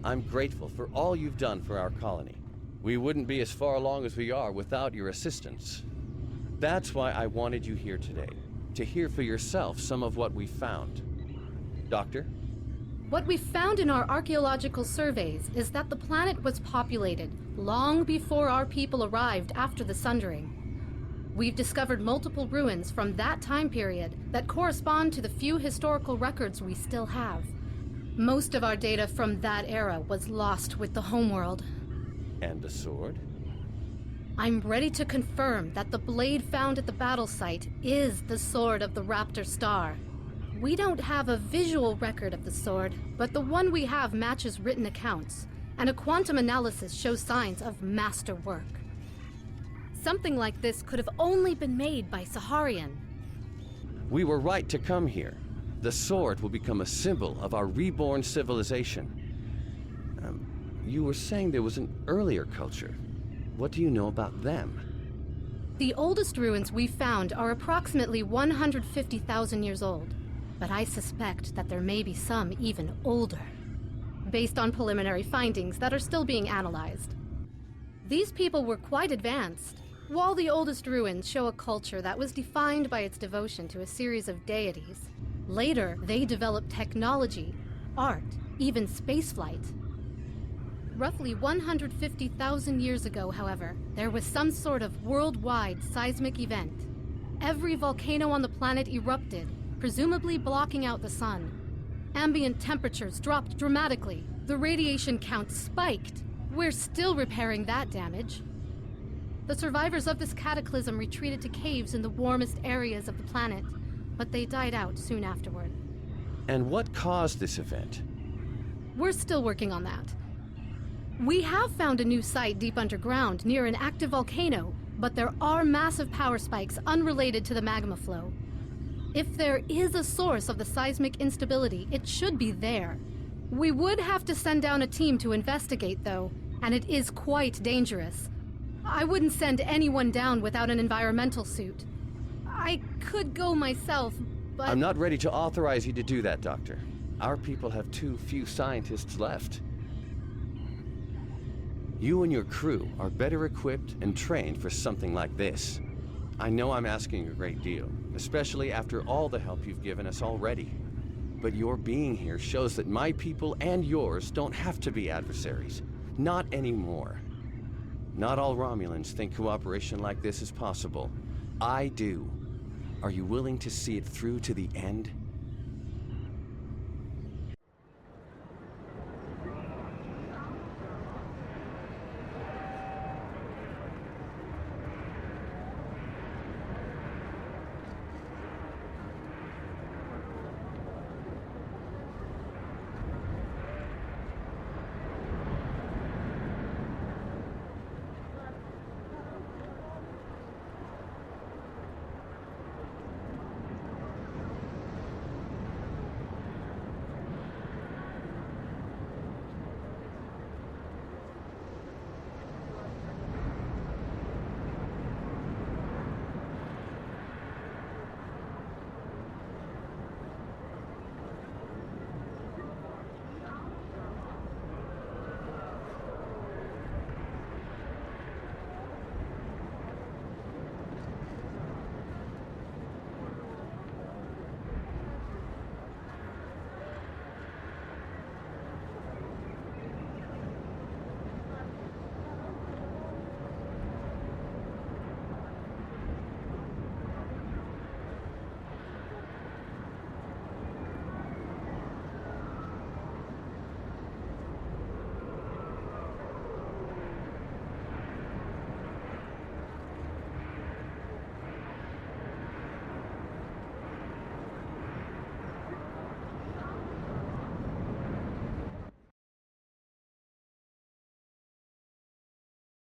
I'm grateful for all you've done for our colony. We wouldn't be as far along as we are without your assistance. That's why I wanted you here today, to hear for yourself some of what we found. Doctor? What we found in our archaeological surveys is that the planet was populated long before our people arrived after the Sundering. We've discovered multiple ruins from that time period that correspond to the few historical records we still have. Most of our data from that era was lost with the homeworld. And the sword? I'm ready to confirm that the blade found at the battle site is the sword of the Raptor Star. We don't have a visual record of the sword, but the one we have matches written accounts, and a quantum analysis shows signs of masterwork. Something like this could have only been made by Saharian. We were right to come here. The sword will become a symbol of our reborn civilization. You were saying there was an earlier culture. What do you know about them? The oldest ruins we found are approximately 150,000 years old, but I suspect that there may be some even older, based on preliminary findings that are still being analyzed. These people were quite advanced. While the oldest ruins show a culture that was defined by its devotion to a series of deities, later they developed technology, art, even spaceflight. Roughly 150,000 years ago, however, there was some sort of worldwide seismic event. Every volcano on the planet erupted, presumably blocking out the sun. Ambient temperatures dropped dramatically. The radiation count spiked. We're still repairing that damage. The survivors of this cataclysm retreated to caves in the warmest areas of the planet, but they died out soon afterward. And what caused this event? We're still working on that. We have found a new site deep underground near an active volcano, but there are massive power spikes unrelated to the magma flow. If there is a source of the seismic instability, it should be there. We would have to send down a team to investigate, though, and it is quite dangerous. I wouldn't send anyone down without an environmental suit. I could go myself, but... I'm not ready to authorize you to do that, Doctor. Our people have too few scientists left. You and your crew are better equipped and trained for something like this. I know I'm asking a great deal, especially after all the help you've given us already. But your being here shows that my people and yours don't have to be adversaries. Not anymore. Not all Romulans think cooperation like this is possible. I do. Are you willing to see it through to the end?